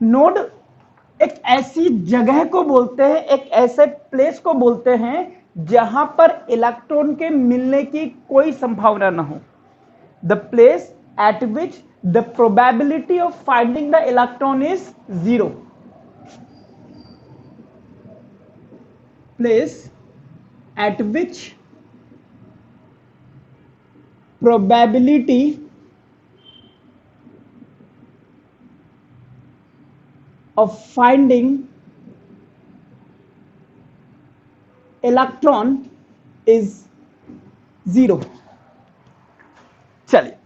Node एक ऐसी जगह को बोलते हैं, एक ऐसे प्लेस को बोलते हैं जहां पर इलेक्ट्रॉन के मिलने की कोई संभावना ना हो। The place at which the probability of finding the electron is 0। Place at which probability of finding electron is 0। चलिए,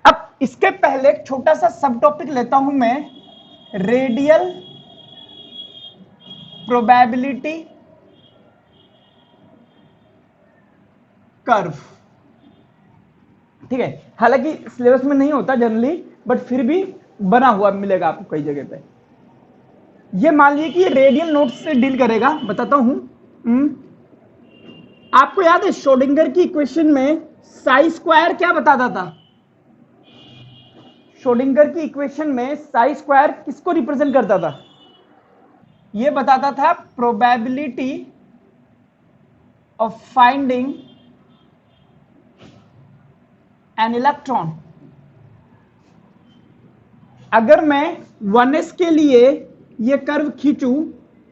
अब इसके पहले एक छोटा सा सब टॉपिक लेता हूं मैं, रेडियल प्रोबेबिलिटी कर्व। ठीक है, हालांकि सिलेबस में नहीं होता जनरली, बट फिर भी बना हुआ मिलेगा आपको कई जगह पे। ये मान लीजिए कि रेडियल नोट से डील करेगा, बताता हूं। आपको याद है श्रोडिंगर की इक्वेशन में साई स्क्वायर क्या बताता था? श्रोडिंगर की इक्वेशन में साई स्क्वायर किसको रिप्रेजेंट करता था? ये बताता था probability of finding an electron. अगर मैं 1s के लिए ये कर्व खींचूं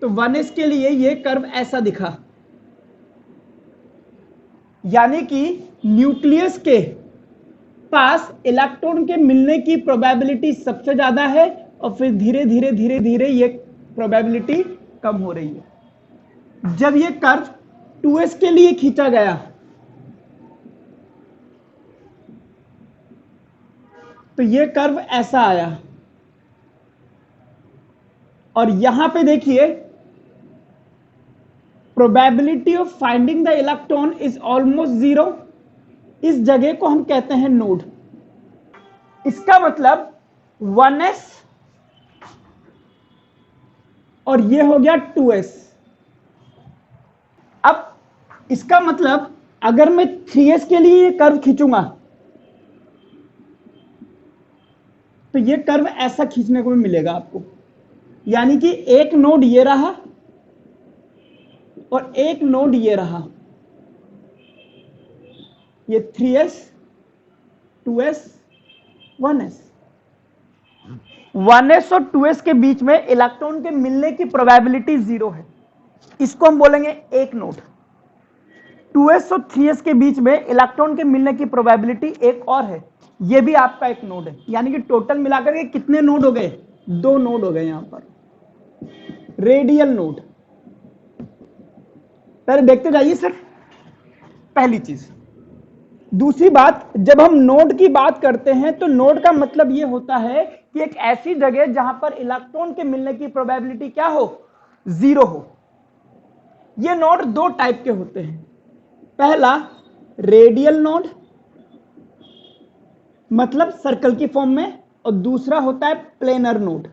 तो 1s के लिए ये कर्व ऐसा दिखा, यानी कि न्यूक्लियस के पास इलेक्ट्रॉन के मिलने की प्रोबेबिलिटी सबसे ज्यादा है और फिर धीरे धीरे धीरे धीरे ये प्रोबेबिलिटी कम हो रही है। जब ये कर्व 2s के लिए खींचा गया तो ये कर्व ऐसा आया, और यहां पे देखिए probability of finding the electron is almost 0। इस जगह को हम कहते हैं नोड। इसका मतलब 1s और ये हो गया 2s। अब इसका मतलब अगर मैं 3s के लिए ये कर्व खींचूंगा तो ये कर्व ऐसा खींचने को भी मिलेगा आपको, यानी कि एक नोड ये रहा और एक नोड ये रहा, ये 3s 2s 1s। 1s और 2s के बीच में इलेक्ट्रॉन के मिलने की प्रोबेबिलिटी 0 है, इसको हम बोलेंगे एक नोड। 2s और 3s के बीच में इलेक्ट्रॉन के मिलने की प्रोबेबिलिटी एक और है, ये भी आपका एक नोड है। यानी कि टोटल मिलाकर के कितने नोड हो गए? 2 नोड हो गए यहां पर, रेडियल नोड। पहले देखते जाइए सिर्फ पहली चीज। दूसरी बात, जब हम नोड की बात करते हैं तो नोड का मतलब यह होता है कि एक ऐसी जगह जहां पर इलेक्ट्रॉन के मिलने की प्रोबेबिलिटी क्या हो? 0 हो। ये नोड दो टाइप के होते हैं, पहला रेडियल नोड मतलब सर्कल की फॉर्म में, और दूसरा होता है प्लेनर नोड।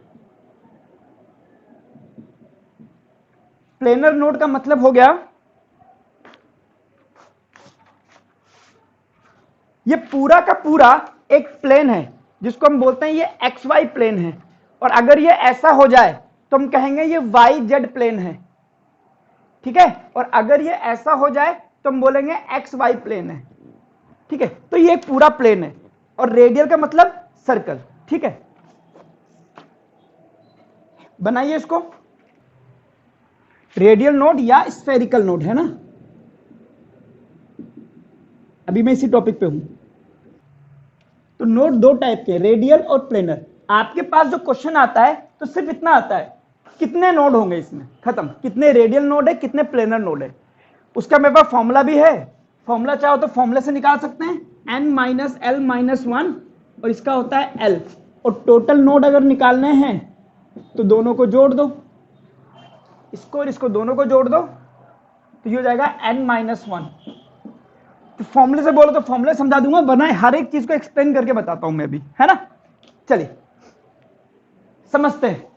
प्लेनर नोड का मतलब हो गया ये पूरा का पूरा एक प्लेन है जिसको हम बोलते हैं ये XY प्लेन है, और अगर ये ऐसा हो जाए तो हम कहेंगे ये YZ प्लेन है। ठीक है, और अगर ये ऐसा हो जाए तो हम बोलेंगे XY प्लेन है। ठीक है, तो ये एक पूरा प्लेन है, और रेडियल का मतलब सर्कल। ठीक है, बनाइए इसको। रेडियल नोड या स्फेरिकल नोड है ना, अभी मैं इसी टॉपिक पे हूं। तो नोड दो टाइप के, रेडियल और प्लेनर। आपके पास जो क्वेश्चन आता है तो सिर्फ इतना आता है, कितने नोड होंगे इसमें, खत्म। कितने रेडियल नोड है, कितने प्लेनर नोड है, उसका मेरे पास फॉर्मूला भी है। फॉर्मूला चाहो तो फॉर्मूले से निकाल सकते हैं, n-l-1, और इसका होता है l। और टोटल नोड अगर निकालने हैं तो दोनों को जोड़ दो, इसको और इसको दोनों को जोड़ दो, तो ये हो जाएगा n-1। तो फॉर्मूले से बोलो तो फॉर्मूले समझा दूंगा, वरना हर एक चीज को एक्सप्लेन करके बताता हूं मैं भी, है ना। चलिए समझते हैं।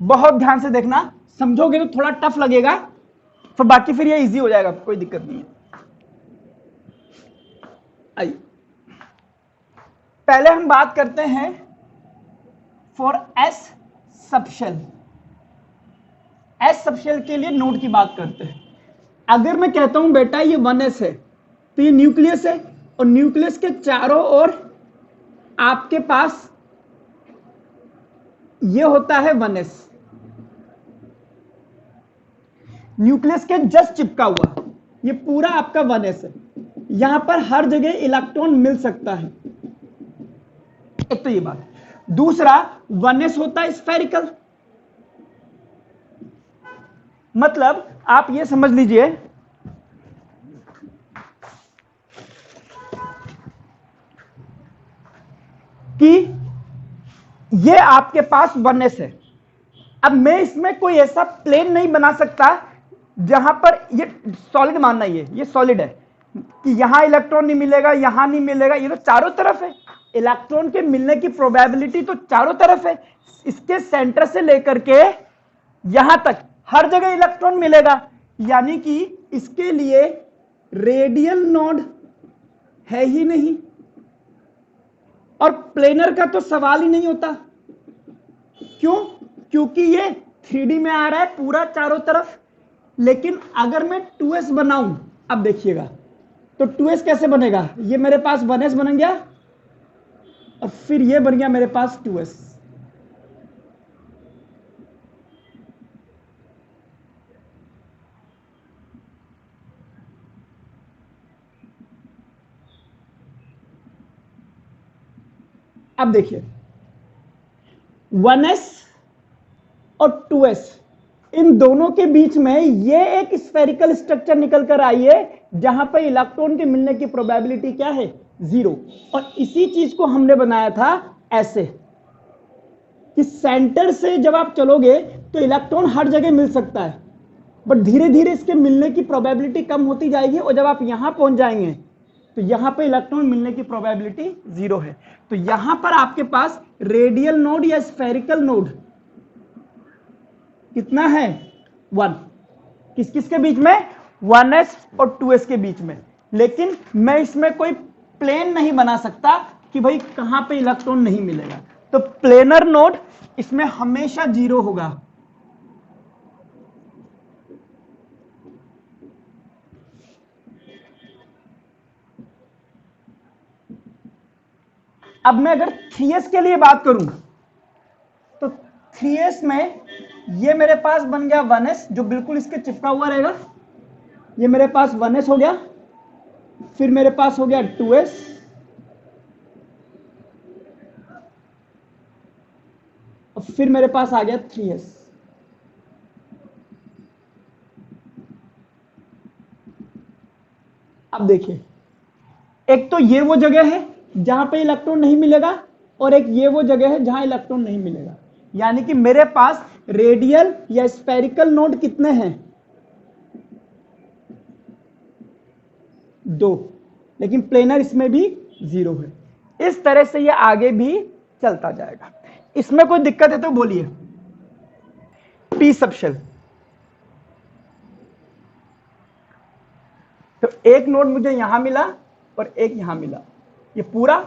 बहुत ध्यान से देखना, समझोगे तो थोड़ा टफ लगेगा, फिर बाकी फिर ये इजी हो जाएगा, कोई दिक्कत नहीं है। आइए, पहले हम बात करते हैं for S subshell. S subshell के लिए नोड की बात करते हैं। अगर मैं कहता हूं बेटा ये 1s है, तो ये न्यूक्लियस है, और न्यूक्लियस के चारों ओर आपके पास ये होता है 1s। न्यूक्लियस के जस्ट चिपका हुआ ये पूरा आपका 1s है। यहां पर हर जगह इलेक्ट्रॉन मिल सकता है। एक तो ये बात। दूसरा, 1s होता है स्फेरिकल। मतलब आप ये समझ लीजिए कि ये आपके पास 1s है। अब मैं इसमें कोई ऐसा प्लेन नहीं बना सकता जहां पर ये सॉलिड मानना, ये सॉलिड है कि यहां इलेक्ट्रॉन नहीं मिलेगा, यहां नहीं मिलेगा। ये तो चारों तरफ है, इलेक्ट्रॉन के मिलने की प्रोबेबिलिटी तो चारों तरफ है। इसके सेंटर से लेकर के यहां तक हर जगह इलेक्ट्रॉन मिलेगा, यानी कि इसके लिए रेडियल नोड है ही नहीं, और प्लेनर का तो सवाल ही नहीं होता। क्यों? क्योंकि ये 3D में आ रहा है पूरा चारों तरफ। लेकिन अगर मैं 2s बनाऊं, अब देखिएगा, तो 2s कैसे बनेगा? ये मेरे पास 1s बन गया और फिर ये बन गया मेरे पास 2s। अब देखिए 1s और 2s, इन दोनों के बीच में ये एक स्फेरिकल स्ट्रक्चर निकल कर आई है जहां पर इलेक्ट्रॉन के मिलने की प्रोबेबिलिटी क्या है? 0। और इसी चीज को हमने बनाया था ऐसे कि सेंटर से जब आप चलोगे तो इलेक्ट्रॉन हर जगह मिल सकता है, बट धीरे धीरे इसके मिलने की प्रोबेबिलिटी कम होती जाएगी, और जब आप यहां पहुंच जाएंगे तो यहां पे इलेक्ट्रॉन मिलने की प्रोबेबिलिटी 0 है। तो यहां पर आपके पास रेडियल नोड या स्फेरिकल नोड कितना है? 1। किस किस के बीच में? 1s और 2s के बीच में। लेकिन मैं इसमें कोई प्लेन नहीं बना सकता कि भाई कहां पे इलेक्ट्रॉन नहीं मिलेगा। तो प्लेनर नोड इसमें हमेशा 0 होगा। अब मैं अगर 3s के लिए बात करूं तो 3s में ये मेरे पास बन गया 1s जो बिल्कुल इसके चिपका हुआ रहेगा। ये मेरे पास 1s हो गया, फिर मेरे पास हो गया 2s, और फिर मेरे पास आ गया 3s। अब देखिए, एक तो ये वो जगह है जहां पे इलेक्ट्रॉन नहीं मिलेगा, और एक ये वो जगह है जहां इलेक्ट्रॉन नहीं मिलेगा। यानी कि मेरे पास रेडियल या स्फेरिकल नोड कितने हैं? 2, लेकिन प्लेनर इसमें भी 0 है। इस तरह से ये आगे भी चलता जाएगा। इसमें कोई दिक्कत है तो बोलिए। पी सबशेल, तो एक नोड मुझे यहां मिला और एक यहां मिला। ये पूरा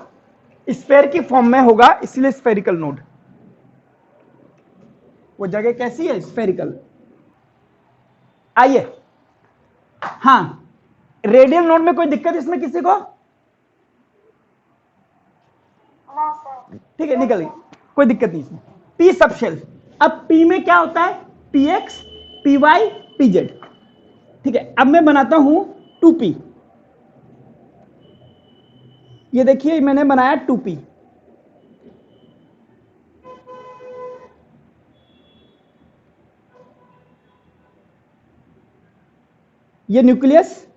स्फेयर की फॉर्म में होगा, इसलिए स्फेरिकल नोड। वो जगह कैसी है? स्फेरिकल। आइए, हां, रेडियल नोड में कोई दिक्कत इसमें किसी को? ठीक है, निकल गई, कोई दिक्कत नहीं इसमें। P subshell. अब पी में क्या होता है? px, py, pz। ठीक है, अब मैं बनाता हूं 2p। ये देखिए मैंने बनाया 2p। ये न्यूक्लियस,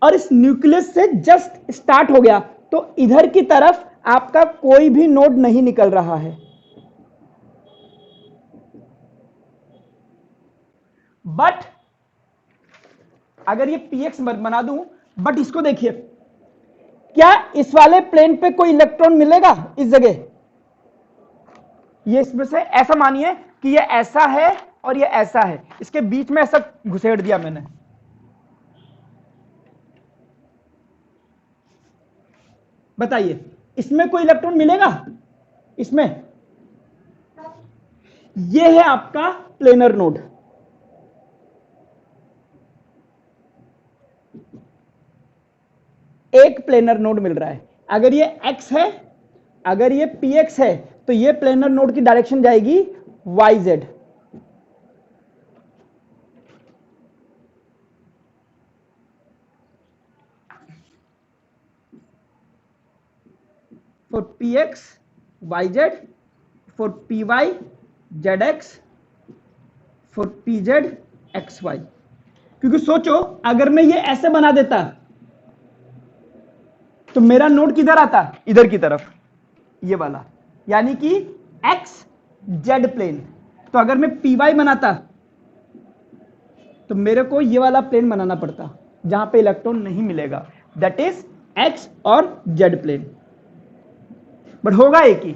और इस न्यूक्लियस से जस्ट स्टार्ट हो गया, तो इधर की तरफ आपका कोई भी नोड नहीं निकल रहा है। बट अगर ये px बना दूं, बट इसको देखिए, क्या इस वाले प्लेन पे कोई इलेक्ट्रॉन मिलेगा? इस जगह ये इसमें से ऐसा मानिए कि ये ऐसा है और ये ऐसा है, इसके बीच में ऐसा घुसेड़ दिया मैंने। बताइए इसमें कोई इलेक्ट्रॉन मिलेगा? इसमें ये है आपका प्लेनर नोड। एक प्लेनर नोड मिल रहा है। अगर ये x है, अगर ये px है, तो ये प्लेनर नोड की डायरेक्शन जाएगी yz। For px yz, for py zx, for pz xy। क्योंकि सोचो, अगर मैं ये ऐसे बना देता तो मेरा नोड किधर आता? इधर की तरफ, ये वाला, यानी कि एक्स जेड प्लेन। तो अगर मैं पी वाई बनाता तो मेरे को ये वाला प्लेन बनाना पड़ता जहां पे इलेक्ट्रॉन नहीं मिलेगा, दैट इज एक्स और जेड प्लेन। बट होगा एक ही।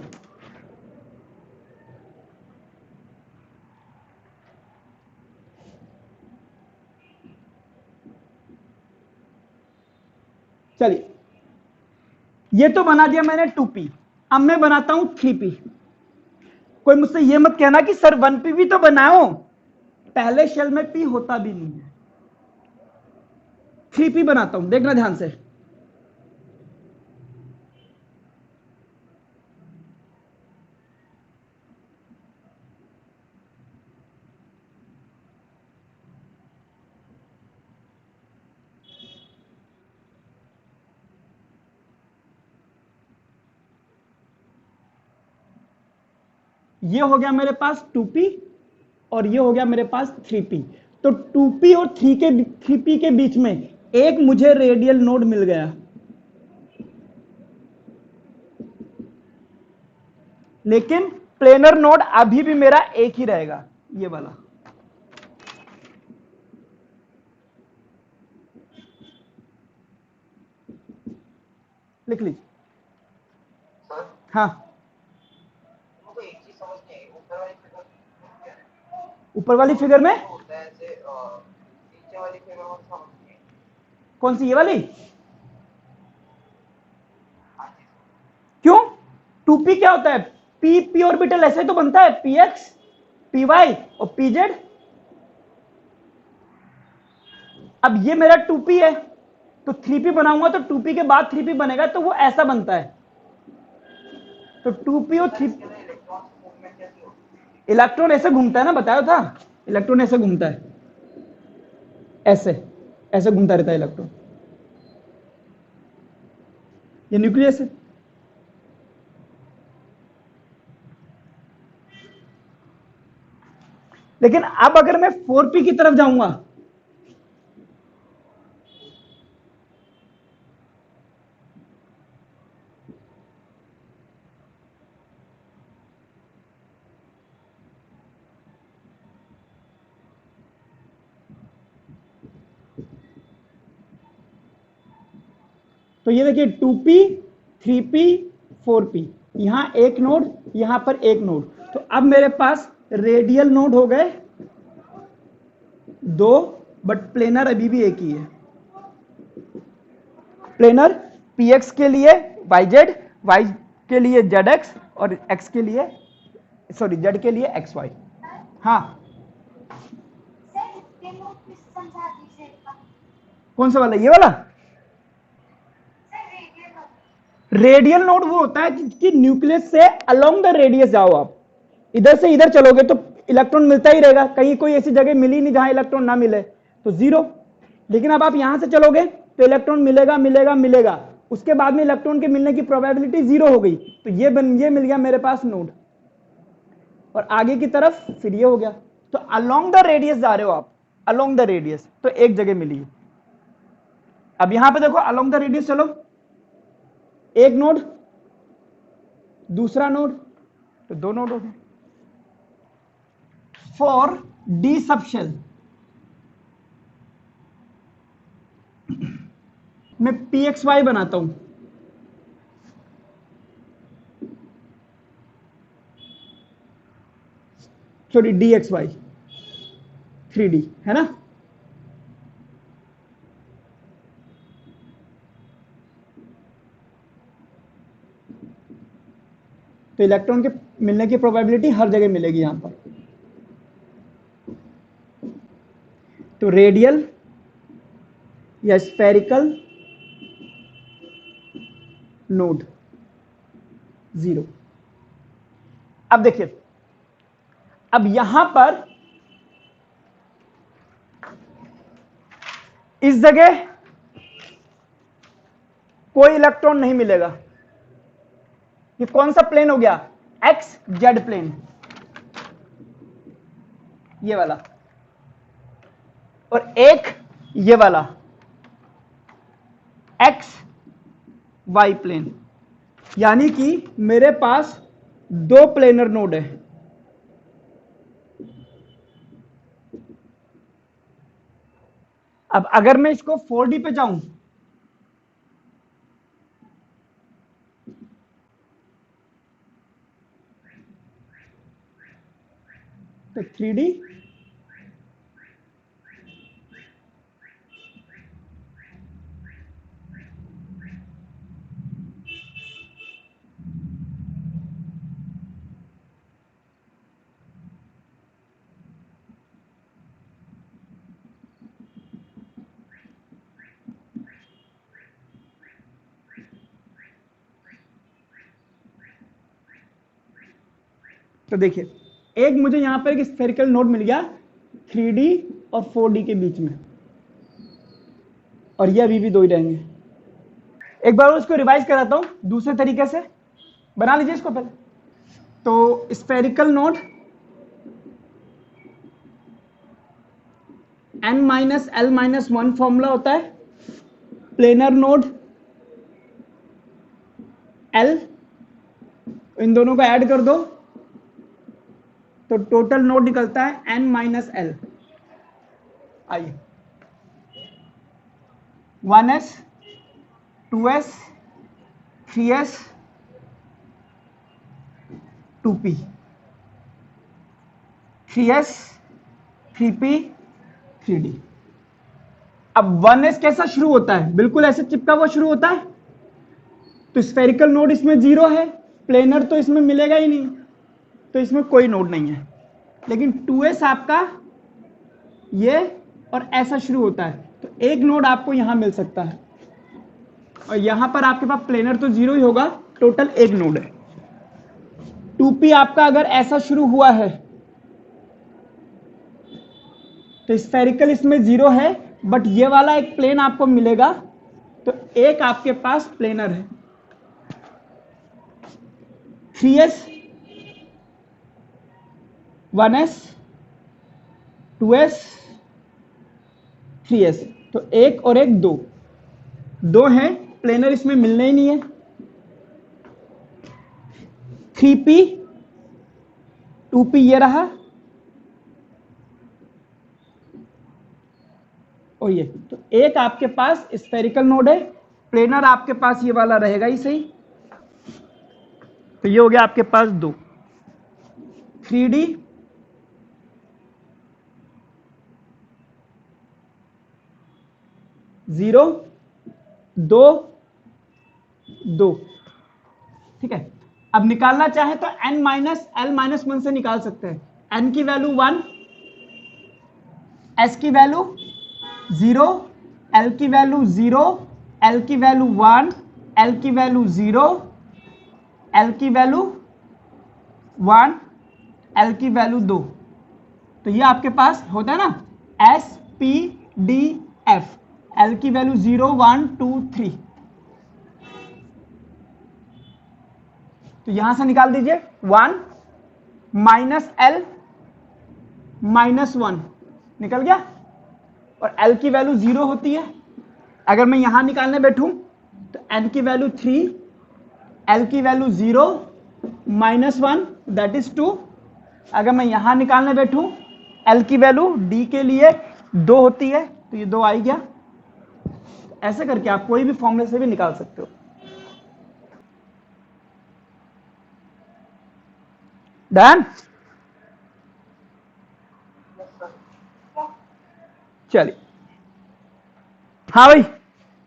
चलिए, ये तो बना दिया मैंने 2p। अब मैं बनाता हूं 3p। कोई मुझसे ये मत कहना कि सर 1p भी तो बनाओ, पहले शेल में p होता भी नहीं है। 3p बनाता हूं, देखना ध्यान से। ये हो गया मेरे पास 2p और ये हो गया मेरे पास 3p। तो 2p और 3p के बीच में एक मुझे रेडियल नोड मिल गया, लेकिन प्लेनर नोड अभी भी मेरा एक ही रहेगा, ये वाला। लिख लीजिए। हाँ, ऊपर वाली फिगर में कौन सी, ये वाली? क्यों? 2p क्या होता है? p ऑर्बिटल ऐसे तो बनता है, px py और pz। अब ये मेरा 2p है, तो 3p बनाऊंगा तो 2p के बाद 3p बनेगा, तो वो ऐसा बनता है। तो 2p और 3, इलेक्ट्रॉन ऐसे घूमता है ना, बताया था, इलेक्ट्रॉन ऐसे घूमता है, ऐसे ऐसे घूमता रहता है इलेक्ट्रॉन। ये न्यूक्लियस है। लेकिन अब अगर मैं 4p की तरफ जाऊंगा, तो ये देखिए 2p 3p 4p, यहां एक नोड, यहां पर एक नोड। तो अब मेरे पास रेडियल नोड हो गए 2, बट प्लेनर अभी भी एक ही है। प्लेनर px के लिए yz, y के लिए zx और x के लिए, सॉरी z के लिए xy। हाँ, कौन सा वाला? ये वाला रेडियल नोड वो होता है कि न्यूक्लियस से अलोंग द रेडियस जाओ आप, इधर से इधर चलोगे तो इलेक्ट्रॉन मिलता ही रहेगा, कहीं कोई ऐसी जगह मिली नहीं जहां इलेक्ट्रॉन ना मिले, तो जीरो। लेकिन अब आप यहां से चलोगे तो इलेक्ट्रॉन मिलेगा मिलेगा मिलेगा, उसके बाद में इलेक्ट्रॉन के मिलने की प्रोबेबिलिटी जीरो हो गई, तो ये मिल गया मेरे पास नोड। और आगे की तरफ फिर ये हो गया। तो अलोंग द रेडियस जा रहे हो आप, अलोंग द रेडियस, तो एक जगह मिली। अब यहां पे देखो, अलोंग द रेडियस चलो, एक नोड, दूसरा नोड, तो दो नोड हो गए। फॉर डी सबशेल मैं pxy बनाता हूं, सॉरी dxy, 3D है ना। तो इलेक्ट्रॉन के मिलने की प्रोबेबिलिटी हर जगह मिलेगी यहां पर। तो रेडियल या स्फेरिकल नोड 0। अब देखिए, अब यहां पर इस जगह कोई इलेक्ट्रॉन नहीं मिलेगा। ये कौन सा प्लेन हो गया? एक्स जेड प्लेन, ये वाला, और एक ये वाला एक्स वाई प्लेन। यानी कि मेरे पास दो प्लेनर नोड है। अब अगर मैं इसको 4D पे जाऊं तो 3D, तो देखिए एक मुझे यहां पर एक स्फेरिकल नोड मिल गया 3D और 4D के बीच में, और ये अभी भी दो ही रहेंगे। एक बार उसको रिवाइज कराता हूं दूसरे तरीके से, बना लीजिए इसको पहले। तो स्फेरिकल नोड n-l-1 फॉर्मूला होता है, प्लेनर नोड l, इन दोनों को ऐड कर दो तो टोटल नोड निकलता है n-l। आइए 1s 2s 3s 2p 3s 3p 3d। अब 1s कैसा शुरू होता है? बिल्कुल ऐसे चिपका हुआ शुरू होता है। तो स्फेरिकल नोड इसमें 0 है, प्लेनर तो इसमें मिलेगा ही नहीं, तो इसमें कोई नोड नहीं है। लेकिन 2s आपका ये और ऐसा शुरू होता है, तो एक नोड आपको यहां मिल सकता है, और यहां पर आपके पास प्लेनर तो 0 ही होगा, टोटल एक नोड है। 2p आपका अगर ऐसा शुरू हुआ है तो स्फेरिकल इसमें 0 है, बट ये वाला एक प्लेन आपको मिलेगा, तो एक आपके पास प्लेनर है। 3s 1s 2s 3s, तो एक और एक दो, दो हैं, प्लेनर इसमें मिलने ही नहीं है। 3p 2p ये रहा, और ये, तो एक आपके पास स्फेरिकल नोड है, प्लेनर आपके पास ये वाला रहेगा ही सही। तो ये हो गया आपके पास दो, 3D 0 2 2, ठीक है। अब निकालना चाहे तो n-l-1 से निकाल सकते हैं। n की वैल्यू 1, s की वैल्यू 0, l की वैल्यू 0, l की वैल्यू 1, l की वैल्यू 0, l की वैल्यू 1, l की वैल्यू 2। तो ये आपके पास होता है ना s p d f, l की वैल्यू 0 1 2 3। तो यहां से निकाल दीजिए 1 -l -1 निकल गया, और l की वैल्यू 0 होती है। अगर मैं यहां निकालने बैठूं तो n की वैल्यू 3, l की वैल्यू 0 -1 दैट इज 2। अगर मैं यहां निकालने बैठूं l की वैल्यू d के लिए 2 होती है, तो ये 2 आ ही गया। ऐसे करके आप कोई भी फॉर्मूले से भी निकाल सकते हो। डन। चलिए, हाँ भाई,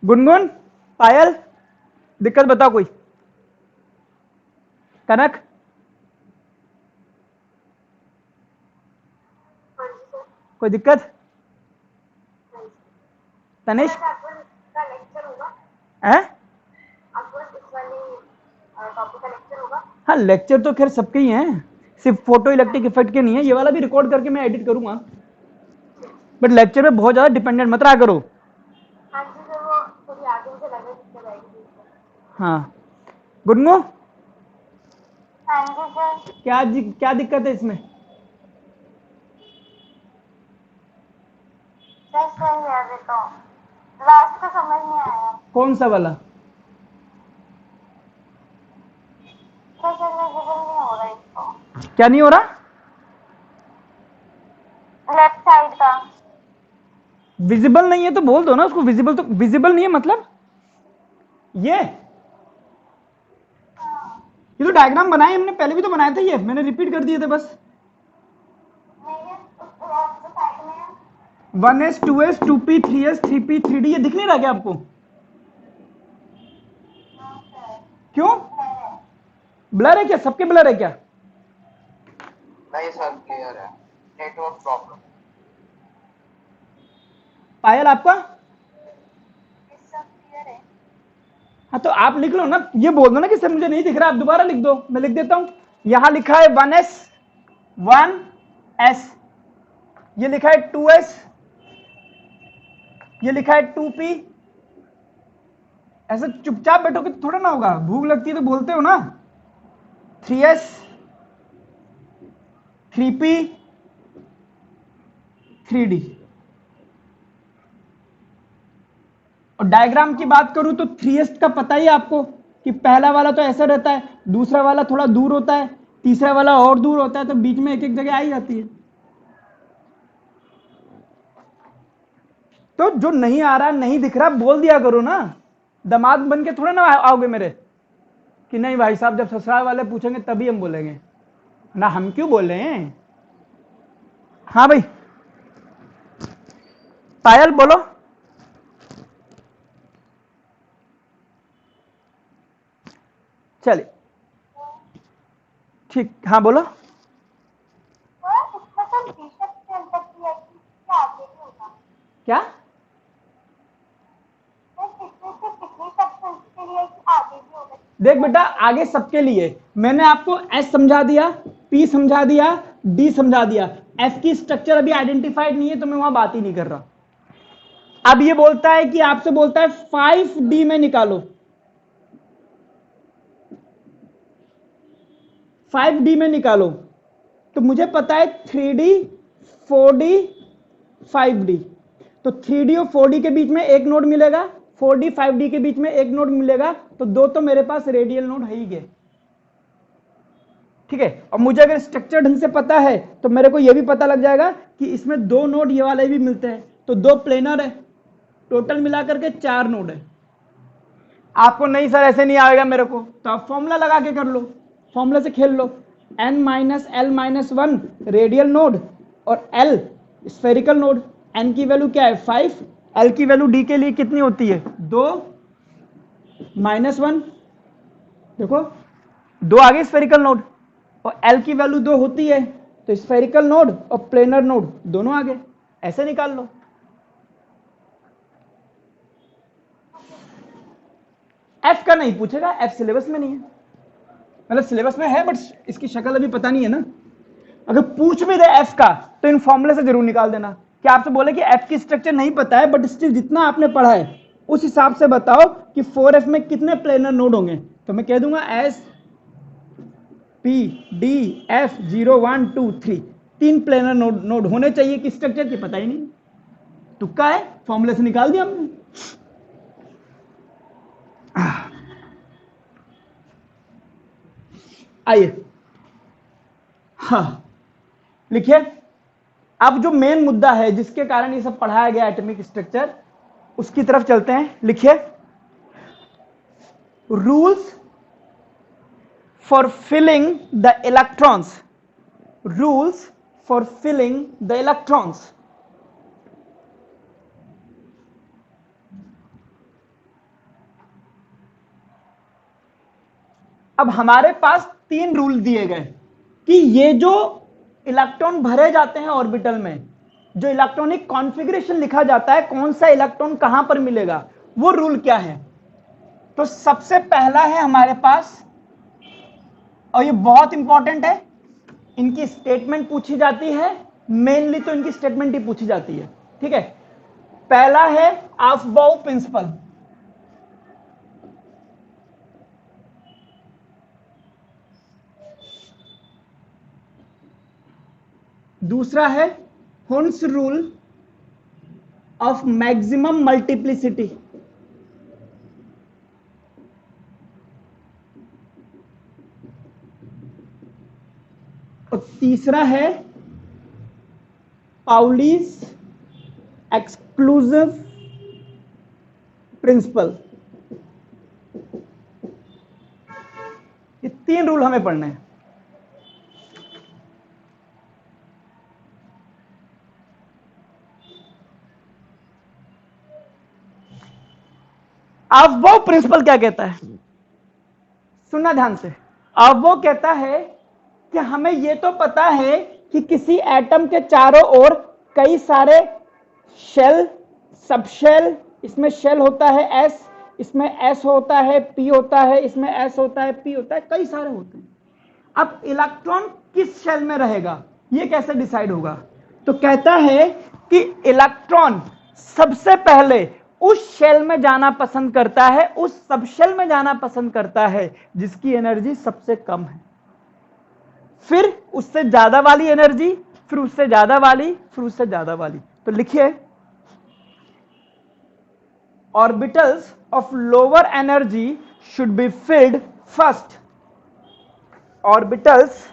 गुनगुन, पायल, दिक्कत बताओ कोई। कनक, कोई दिक्कत? तनिष्क है? हाँ, लेक्चर तो खैर सबके ही हैं, सिर्फ फोटो इलेक्ट्रिक इफेक्ट के नहीं है। ये वाला भी रिकॉर्ड करके मैं एडिट करूंगा, बट लेक्चर में बहुत ज्यादा डिपेंडेंट मत रहा करो। हाँ, गुडमो, क्या दिक्कत है इसमें? लास्ट का समझ नहीं आया। कौन सा वाला? नहीं हो रहा इसको। क्या नहीं हो रहा? लेफ्ट साइड का विजिबल नहीं है तो बोल दो ना उसको। विजिबल तो विजिबल नहीं है मतलब ये तो डायग्राम बनाए हमने, पहले भी तो बनाया था, ये मैंने रिपीट कर दिए थे बस। 1s 2s 2p 3s 3p 3d ये दिख नहीं रहा क्या आपको? क्यों ब्लर है क्या? सबके ब्लर है क्या? नहीं सर, क्लियर है। Network problem. पायल आपका? हाँ तो आप लिख लो ना, ये बोल दो ना कि सर मुझे नहीं दिख रहा, आप दोबारा लिख दो, मैं लिख देता हूं। यहां लिखा है 1s 1s, ये लिखा है 2s, ये लिखा है 2p। ऐसा चुपचाप बैठोगे तो थोड़ा ना होगा, भूख लगती है तो बोलते हो ना। 3s 3p 3d। और डायग्राम की बात करूं तो 3s का पता ही आपको कि पहला वाला तो ऐसा रहता है, दूसरा वाला थोड़ा दूर होता है, तीसरा वाला और दूर होता है, तो बीच में एक एक जगह आई जाती है। तो जो नहीं आ रहा, नहीं दिख रहा, बोल दिया करो ना। दामाद बन के थोड़ा ना आओगे मेरे कि नहीं भाई साहब, जब ससुराल वाले पूछेंगे तभी हम बोलेंगे ना, हम क्यों बोल रहे हैं। हाँ भाई पायल बोलो। चलिए ठीक, हाँ बोलो। क्या? देख बेटा, आगे सबके लिए मैंने आपको एस समझा दिया, पी समझा दिया, डी समझा दिया। एफ की स्ट्रक्चर अभी आइडेंटिफाइड नहीं है तो मैं वहां बात ही नहीं कर रहा। अब ये बोलता है कि आपसे बोलता है 5D में निकालो, 5D में निकालो। तो मुझे पता है 3D 4D 5D। तो 3D और 4D के बीच में एक नोड मिलेगा, 4D 5D के बीच में एक नोड मिलेगा, तो दो तो मेरे पास रेडियल नोड है ही गए। ठीक है, और मुझे अगर स्ट्रक्चर ढंग से पता है तो मेरे को यह भी पता लग जाएगा कि इसमें दो नोड ये वाले भी मिलते हैं, तो दो प्लेनर है, टोटल मिलाकर के 4 नोड है। आपको नहीं सर ऐसे नहीं आएगा मेरे को, तो आप फॉर्मूला लगा के कर लो, फॉर्मूला से खेल लो। n-l-1 रेडियल नोड और l स्फेरिकल नोड। n की वैल्यू क्या है 5, l की वैल्यू d के लिए कितनी होती है 2 -1। देखो 2 आगे स्फेरिकल नोड और l की वैल्यू 2 होती है, तो स्फेरिकल नोड और प्लेनर नोड दोनों आगे, ऐसे निकाल लो। f का नहीं पूछेगा, f सिलेबस में नहीं है, मतलब सिलेबस में है बट इसकी शक्ल अभी पता नहीं है ना। अगर पूछ भी दे f का तो इन फॉर्मूले से जरूर निकाल देना। क्या आपसे बोले कि f की स्ट्रक्चर नहीं पता है बट स्टिल जितना आपने पढ़ा है उस हिसाब से बताओ कि 4f में कितने प्लेनर नोड होंगे, तो मैं कह दूंगा s p d f 0 1 2 3 3 planar node होने चाहिए कि स्ट्रक्चर की पता ही नहीं, तुक्का है, फॉर्मूले से निकाल दिया हमने। आइए हाँ लिखिए, अब जो मेन मुद्दा है जिसके कारण ये सब पढ़ाया गया एटॉमिक स्ट्रक्चर, उसकी तरफ चलते हैं। लिखिए, rules for filling the electrons, rules for filling the electrons. अब हमारे पास 3 रूल दिए गए कि ये जो इलेक्ट्रॉन भरे जाते हैं ऑर्बिटल में, जो इलेक्ट्रॉनिक कॉन्फ़िगरेशन लिखा जाता है, कौन सा इलेक्ट्रॉन कहां पर मिलेगा, वो रूल क्या है। तो सबसे पहला है हमारे पास, और ये बहुत इंपॉर्टेंट है, इनकी स्टेटमेंट पूछी जाती है, मेनली तो इनकी स्टेटमेंट ही पूछी जाती है, ठीक है। पहला है अफबाउ प्रिंसिपल, दूसरा है Hund's rule of maximum multiplicity, और तीसरा है पाउलीज एक्सक्लूसिव प्रिंसिपल। ये 3 रूल हमें पढ़ने हैं। अफबाउ प्रिंसिपल क्या कहता है, सुनना ध्यान से। अफबाउ कहता है कि हमें यह तो पता है कि किसी एटम के चारों ओर कई सारे शेल, सबशेल, इसमें शेल होता है एस, इसमें एस होता है, पी होता है, इसमें एस होता है, पी होता है, कई सारे होते हैं। अब इलेक्ट्रॉन किस शेल में रहेगा ये कैसे डिसाइड होगा। तो कहता है कि इलेक्ट्रॉन सबसे पहले उस शेल में जाना पसंद करता है, उस सबशेल में जाना पसंद करता है जिसकी एनर्जी सबसे कम है, फिर उससे ज्यादा वाली एनर्जी, फिर उससे ज्यादा वाली, फिर उससे ज्यादा वाली। तो लिखिए, orbitals of lower energy should be filled first, orbitals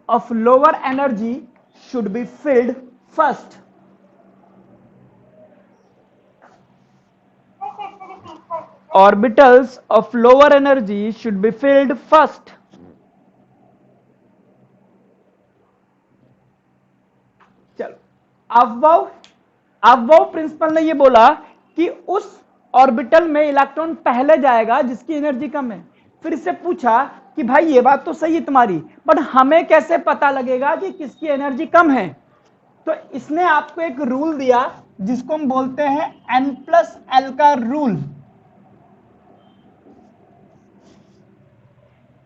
of lower energy should be filled first. Orbitals of lower energy should be filled first. चलो, अफबाउ प्रिंसिपल ने ये बोला कि उस ऑर्बिटल में इलेक्ट्रॉन पहले जाएगा जिसकी एनर्जी कम है। फिर इससे पूछा कि भाई ये बात तो सही है तुम्हारी, बट हमें कैसे पता लगेगा कि किसकी एनर्जी कम है। तो इसने आपको एक रूल दिया जिसको हम बोलते हैं N+L का रूल।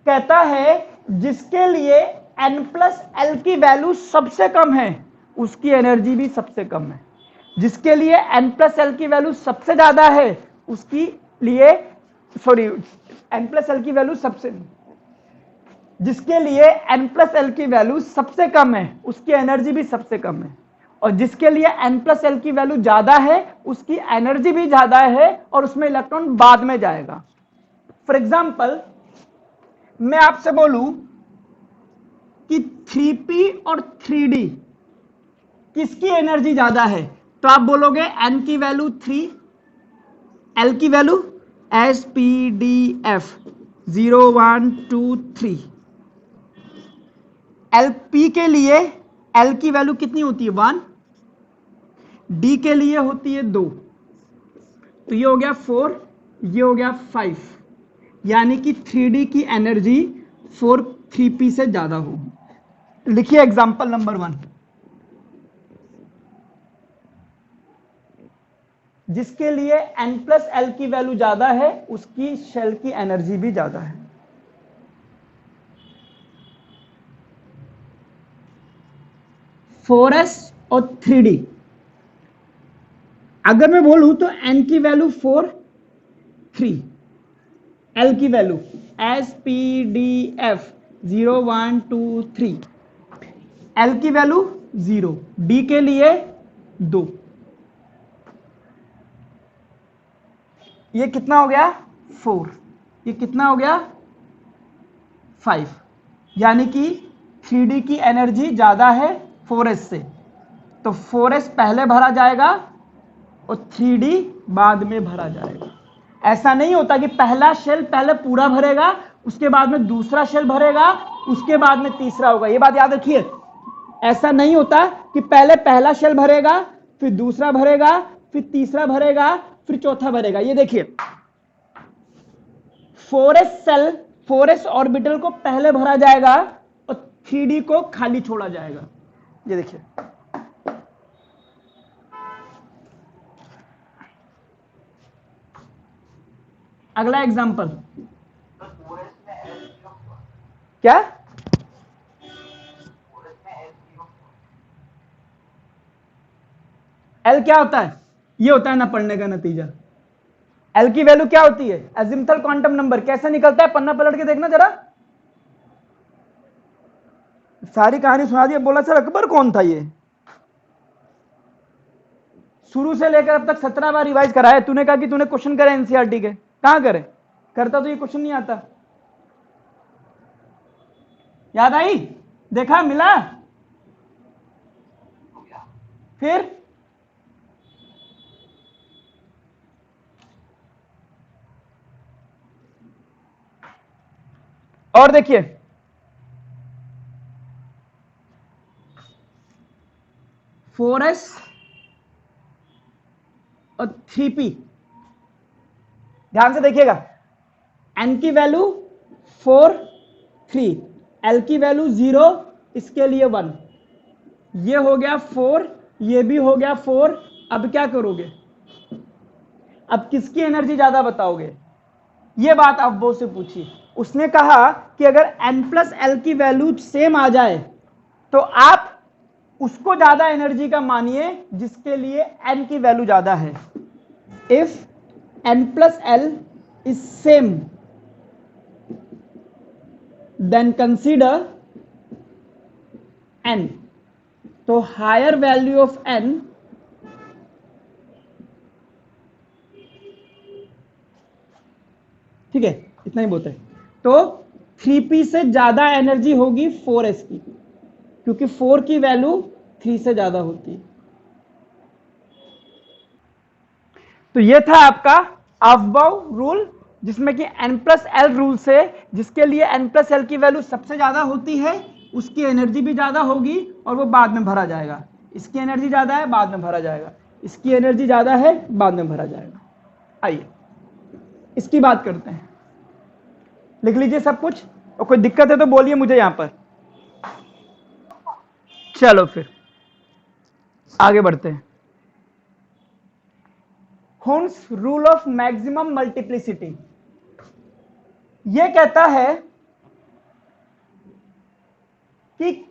कहता है जिसके लिए N+L की वैल्यू सबसे कम है उसकी एनर्जी भी सबसे कम है, जिसके लिए N+L की वैल्यू सबसे ज्यादा है उसकी लिए N+L की वैल्यू सबसे, जिसके लिए N+L की वैल्यू सबसे कम है उसकी एनर्जी भी सबसे कम है, और जिसके लिए N+L की वैल्यू ज्यादा है उसकी एनर्जी भी ज्यादा है और उसमें इलेक्ट्रॉन बाद में जाएगा। फॉर एग्जाम्पल, मैं आपसे बोलूं कि 3p और 3d किसकी एनर्जी ज्यादा है, तो आप बोलोगे n की वैल्यू 3, l की वैल्यू SPDF 0 1 2 3, LP के लिए L की वैल्यू कितनी होती है 1, D के लिए होती है 2, तो ये हो गया 4, ये हो गया 5, यानी कि 3D की एनर्जी 3p से ज्यादा होगी। लिखिए एग्जांपल नंबर 1, जिसके लिए N+L की वैल्यू ज्यादा है उसकी शेल की एनर्जी भी ज्यादा है। फोरस और 3D, अगर मैं बोलूं तो N की वैल्यू 4, 3, L की वैल्यू SPDF 0 1 2 3, L की वैल्यू 0, D के लिए 2, ये कितना हो गया 4, ये कितना हो गया 5, यानी कि 3D की एनर्जी ज्यादा है 4s से, तो 4s पहले भरा जाएगा और 3D बाद में भरा जाएगा। ऐसा नहीं होता कि पहला शेल पहले पूरा भरेगा उसके बाद में दूसरा शेल भरेगा उसके बाद में तीसरा होगा, ये बात याद रखिए। ऐसा नहीं होता कि पहले पहला शेल भरेगा फिर दूसरा भरेगा फिर तीसरा भरेगा फिर चौथा भरेगा। ये देखिए 4s ऑर्बिटल को पहले भरा जाएगा और 3D को खाली छोड़ा जाएगा। ये देखिए अगला एग्जांपल, तो 4s में s0 क्या 4s में s0 एल क्या होता है, ये होता है ना पढ़ने का नतीजा। एल की वैल्यू क्या होती है, एजिम्पटल क्वांटम नंबर। कैसे निकलता है, पन्ना पलट के देखना जरा। सारी कहानी सुना दी, बोला सर अकबर कौन था ये, शुरू से लेकर अब तक 17 बार रिवाइज कराया। तूने कहा कि तूने क्वेश्चन करे एनसीईआरटी के, कहां करे, करता तो ये क्वेश्चन नहीं आता। याद आई, देखा, मिला, हो गया। फिर और देखिए, फोर एस और 3p, ध्यान से देखिएगा। n की वैल्यू 4 3, l की वैल्यू 0, इसके लिए 1, ये हो गया 4, ये भी हो गया 4। अब क्या करोगे, अब किसकी एनर्जी ज्यादा बताओगे, ये बात आप वो से पूछिए। उसने कहा कि अगर n प्लस एल की वैल्यू सेम आ जाए तो आप उसको ज्यादा एनर्जी का मानिए जिसके लिए n की वैल्यू ज्यादा है। If n plus L is same then consider n, तो हायर वैल्यू ऑफ n ठीक है, इतना ही बहुत है। तो 3p से ज्यादा एनर्जी होगी 4s की, क्योंकि 4 की वैल्यू 3 से ज्यादा होती है। तो ये था आपका अफबाउ रूल, जिसमें कि n प्लस एल रूल से जिसके लिए n प्लस एल की वैल्यू सबसे ज्यादा होती है उसकी एनर्जी भी ज्यादा होगी और वो बाद में भरा जाएगा। इसकी एनर्जी ज्यादा है, बाद में भरा जाएगा, इसकी एनर्जी ज्यादा है, बाद में भरा जाएगा। आइए इसकी बात करते हैं, लिख लीजिए सब कुछ, और कोई दिक्कत है तो बोलिए मुझे यहां पर। चलो फिर आगे बढ़ते हैं। होन्स रूल ऑफ मैक्सिमम मल्टीप्लिसिटी, यह कहता है कि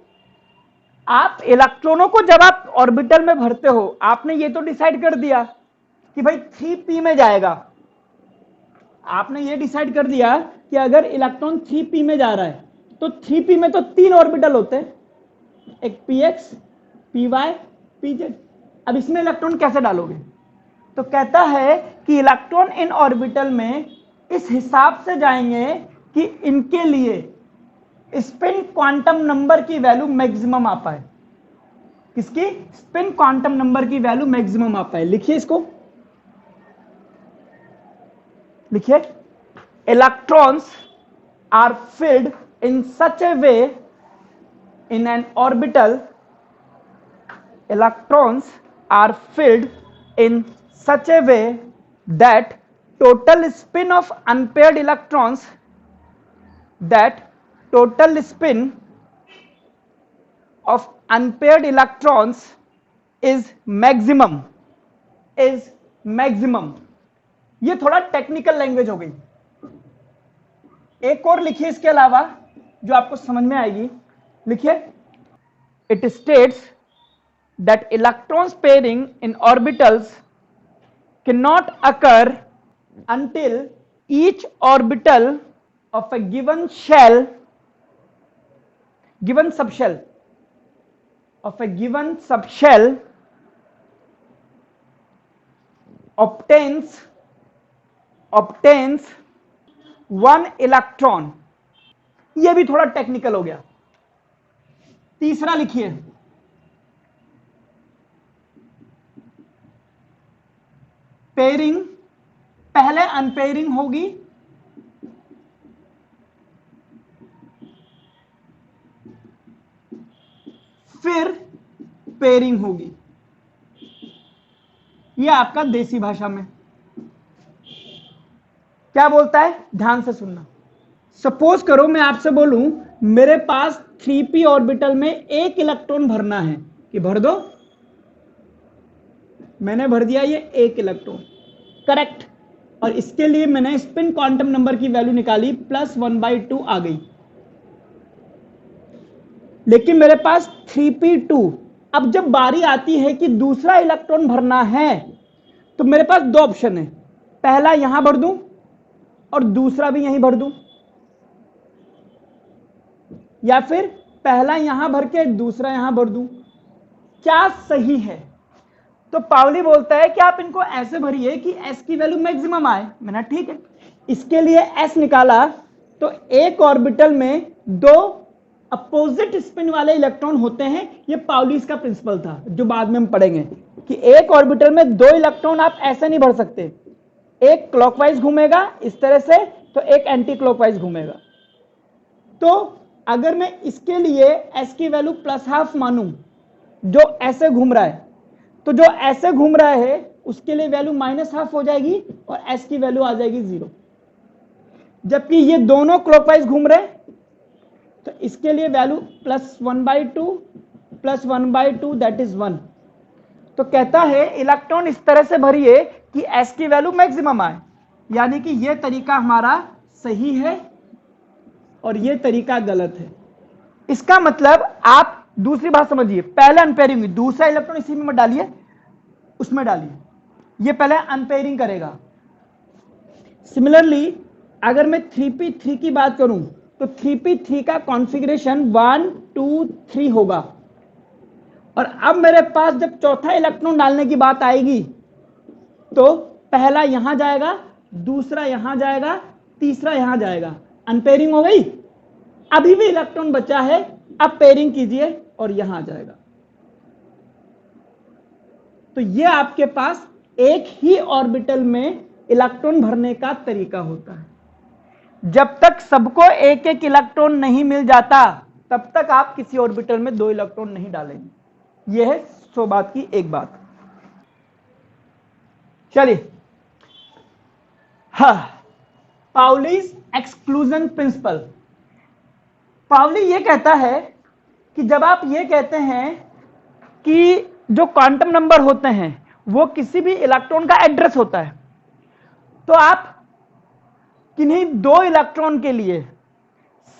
आप इलेक्ट्रॉनों को जब आप ऑर्बिटल में भरते हो, आपने ये तो डिसाइड कर दिया कि भाई 3p में जाएगा। आपने ये डिसाइड कर दिया कि अगर इलेक्ट्रॉन 3p में जा रहा है तो 3p में तो 3 ऑर्बिटल होते हैं, एक px, py, pz। अब इसमें इलेक्ट्रॉन कैसे डालोगे, तो कहता है कि इलेक्ट्रॉन इन ऑर्बिटल में इस हिसाब से जाएंगे कि इनके लिए स्पिन क्वांटम नंबर की वैल्यू मैक्सिमम आ पाए। किसकी, स्पिन क्वांटम नंबर की वैल्यू मैक्सिमम आ पाए। लिखिए इसको, लिखिए, electrons are filled in such a way in an orbital, electrons are filled in such a way that total spin of unpaired electrons, that total spin of unpaired electrons is maximum, is maximum। ये थोड़ा technical language हो गई, एक और लिखिए इसके अलावा जो आपको समझ में आएगी। लिखिए, it states that electrons pairing in orbitals cannot occur until each orbital of a given shell, given subshell, of a given subshell obtains one electron। ये भी थोड़ा टेक्निकल हो गया। तीसरा लिखिए, पेयरिंग, पहले अनपेयरिंग होगी, फिर पेयरिंग होगी। यह आपका देसी भाषा में क्या बोलता है, ध्यान से सुनना। सपोज करो मैं आपसे बोलूं मेरे पास 3p ऑर्बिटल में एक इलेक्ट्रॉन भरना है, कि भर दो, मैंने भर दिया ये एक इलेक्ट्रॉन, करेक्ट। और इसके लिए मैंने स्पिन क्वांटम नंबर की वैल्यू निकाली +1/2 आ गई। लेकिन मेरे पास 3p2, अब जब बारी आती है कि दूसरा इलेक्ट्रॉन भरना है तो मेरे पास दो ऑप्शन है, पहला यहां भर दूं और दूसरा भी यहीं भर दूं, या फिर पहला यहां भर के दूसरा यहां भर दूं। क्या सही है? तो पावली बोलता है कि आप इनको ऐसे भरिए कि s की वैल्यू मैक्सिमम आए। मैंने ठीक है, इसके लिए s निकाला तो एक ऑर्बिटल में दो अपोजिट स्पिन वाले इलेक्ट्रॉन होते हैं। ये पाउलीज का प्रिंसिपल था जो बाद में हम पढ़ेंगे कि एक ऑर्बिटल में दो इलेक्ट्रॉन आप ऐसे नहीं भर सकते, एक क्लॉकवाइज घूमेगा इस तरह से तो एक एंटी क्लॉकवाइज घूमेगा। तो अगर मैं इसके लिए s की वैल्यू +12 मानूं, जो ऐसे घूम रहा है, तो जो ऐसे घूम रहा है उसके लिए वैल्यू -12 हो जाएगी और s की वैल्यू आ जाएगी 0। जबकि ये दोनों क्लॉकवाइज घूम रहे तो इसके लिए वैल्यू +1/2 +1/2 दैट इज 1। तो कहता है इलेक्ट्रॉन इस तरह से भरिए कि s की वैल्यू मैक्सिमम आए, यानी कि यह तरीका हमारा सही है और यह तरीका गलत है। इसका मतलब आप दूसरी बात समझिए, पहले अनपेयरिंग हुई, दूसरा इलेक्ट्रॉन इसी में मत डालिए, उसमें डालिए, ये पहले अनपेयरिंग करेगा। सिमिलरली अगर मैं 3p3 की बात करूं तो 3p3 का कॉन्फ़िगरेशन 1 2 3 होगा। और अब मेरे पास जब चौथा इलेक्ट्रॉन डालने की बात आएगी तो पहला यहां जाएगा, दूसरा यहां जाएगा, तीसरा यहां जाएगा। अनपेयरिंग हो गई, अभी भी इलेक्ट्रॉन बचा है, अब पेयरिंग कीजिए और यहां आ जाएगा। तो यह आपके पास एक ही ऑर्बिटल में इलेक्ट्रॉन भरने का तरीका होता है। जब तक सबको एक एक इलेक्ट्रॉन नहीं मिल जाता तब तक आप किसी ऑर्बिटल में दो इलेक्ट्रॉन नहीं डालेंगे। यह है 100 बात की एक बात। चलिए, हाँ, पाउलीज एक्सक्लूजन प्रिंसिपल। पाउली यह कहता है कि जब आप यह कहते हैं कि जो क्वांटम नंबर होते हैं वो किसी भी इलेक्ट्रॉन का एड्रेस होता है, तो आप किन्हीं दो इलेक्ट्रॉन के लिए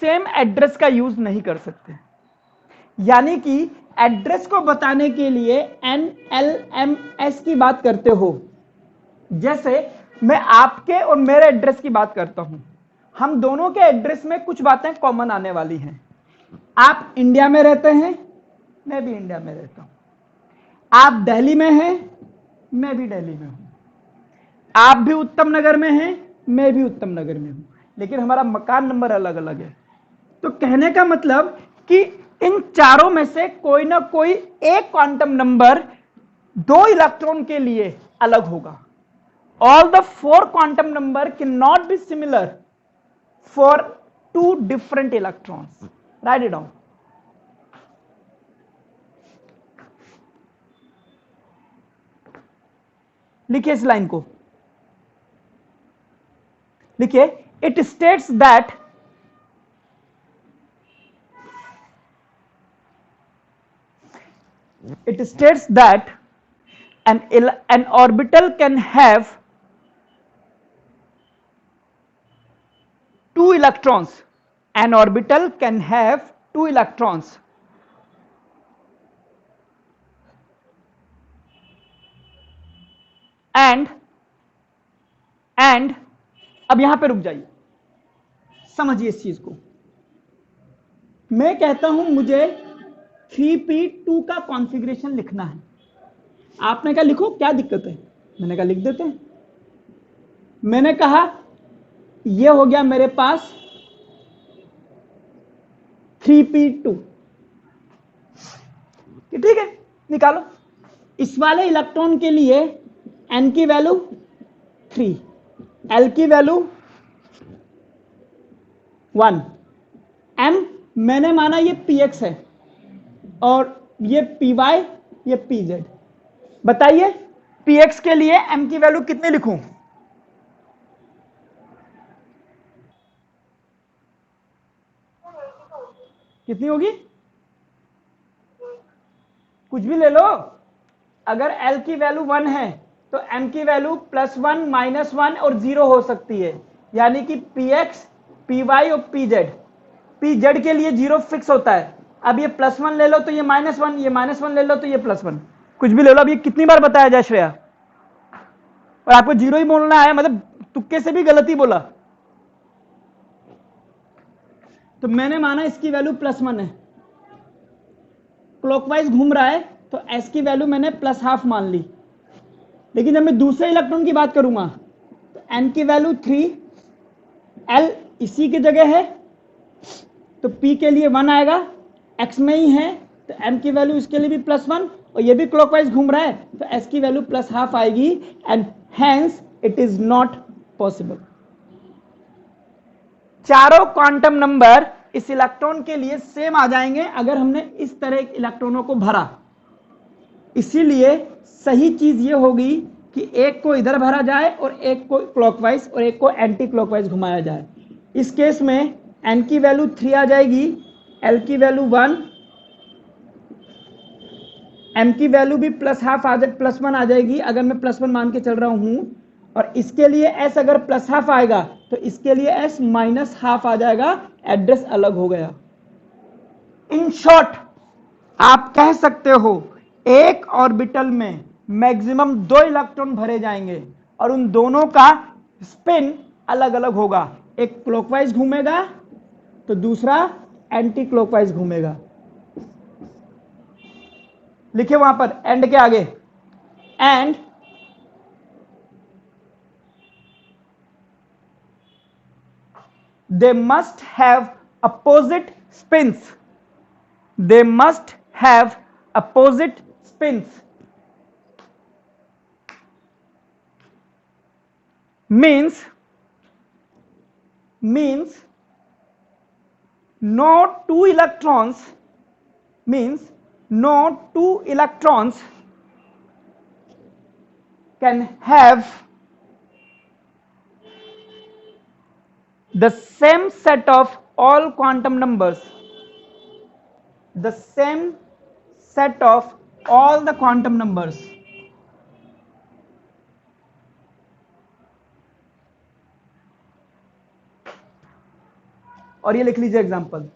सेम एड्रेस का यूज नहीं कर सकते। यानी कि एड्रेस को बताने के लिए NLMS की बात करते हो। जैसे मैं आपके और मेरे एड्रेस की बात करता हूं, हम दोनों के एड्रेस में कुछ बातें कॉमन आने वाली हैं। आप इंडिया में रहते हैं, मैं भी इंडिया में रहता हूं। आप दिल्ली में हैं, मैं भी दिल्ली में हूं। आप भी उत्तम नगर में हैं, मैं भी उत्तम नगर में हूं, लेकिन हमारा मकान नंबर अलग अलग है। तो कहने का मतलब कि इन चारों में से कोई ना कोई एक क्वांटम नंबर दो इलेक्ट्रॉन के लिए अलग होगा। All the four quantum number cannot be similar for two different electrons. Write it down. लिखिए इस लाइन को, लिखिए, it states that an orbital can have two electrons. An orbital can have two electrons. And अब यहां पे रुक जाइए, समझिए इस चीज को। मैं कहता हूं मुझे 3p2 का कॉन्फ़िगरेशन लिखना है। आपने कहा लिखो, क्या दिक्कत है? मैंने कहा लिख देते हैं। मैंने कहा यह हो गया मेरे पास 3p2, ठीक है, निकालो। इस वाले इलेक्ट्रॉन के लिए n की वैल्यू 3, l की वैल्यू 1, m मैंने माना ये px है और ये py, ये pz। बताइए px के लिए m की वैल्यू कितनी लिखूं? कितनी होगी? कुछ भी ले लो। अगर l की वैल्यू 1 है तो m की वैल्यू +1, -1 और 0 हो सकती है, यानी कि px, py और pz। pz के लिए 0 फिक्स होता है। अब ये +1 ले लो तो ये -1, ये -1 ले लो तो ये +1, कुछ भी ले लो। अब ये कितनी बार बताया जाए श्रेया? और आपको 0 ही बोलना है, मतलब तुक्के से भी गलती बोला। तो मैंने माना इसकी वैल्यू +1 है, क्लॉकवाइज घूम रहा है, तो s की वैल्यू मैंने +½ मान ली। लेकिन जब मैं दूसरे इलेक्ट्रॉन की बात करूंगा तो n की वैल्यू 3, l इसी की जगह है, तो p के लिए 1 आएगा, x में ही है, तो m की वैल्यू इसके लिए भी +1, और ये भी क्लॉकवाइज घूम रहा है, तो s की वैल्यू +½ आएगी, and hence it is not possible. चारों क्वांटम नंबर इस इलेक्ट्रॉन के लिए सेम आ जाएंगे अगर हमने इस तरह इलेक्ट्रॉनों को भरा। इसीलिए सही चीज ये होगी कि एक को इधर भरा जाए और एक को क्लॉकवाइज और एक को एंटी क्लॉकवाइज घुमाया जाए। इस केस में n की वैल्यू 3 आ जाएगी, l की वैल्यू 1, m की वैल्यू भी +1 आ जाएगी अगर मैं +1 मान के चल रहा हूं, और इसके लिए s अगर +½ आएगा तो इसके लिए s -½ आ जाएगा, एड्रेस अलग हो गया। इन शॉर्ट आप कह सकते हो एक ऑर्बिटल में मैक्सिमम 2 इलेक्ट्रॉन भरे जाएंगे और उन दोनों का स्पिन अलग अलग होगा, एक क्लॉकवाइज घूमेगा तो दूसरा एंटी क्लॉकवाइज घूमेगा। लिखे वहां पर एंड के आगे, and they must have opposite spins. They must have opposite spins. Means no two electrons, means no two electrons can have the same set of all quantum numbers, the same set of all the quantum numbers. और ये लिख लीजिए example,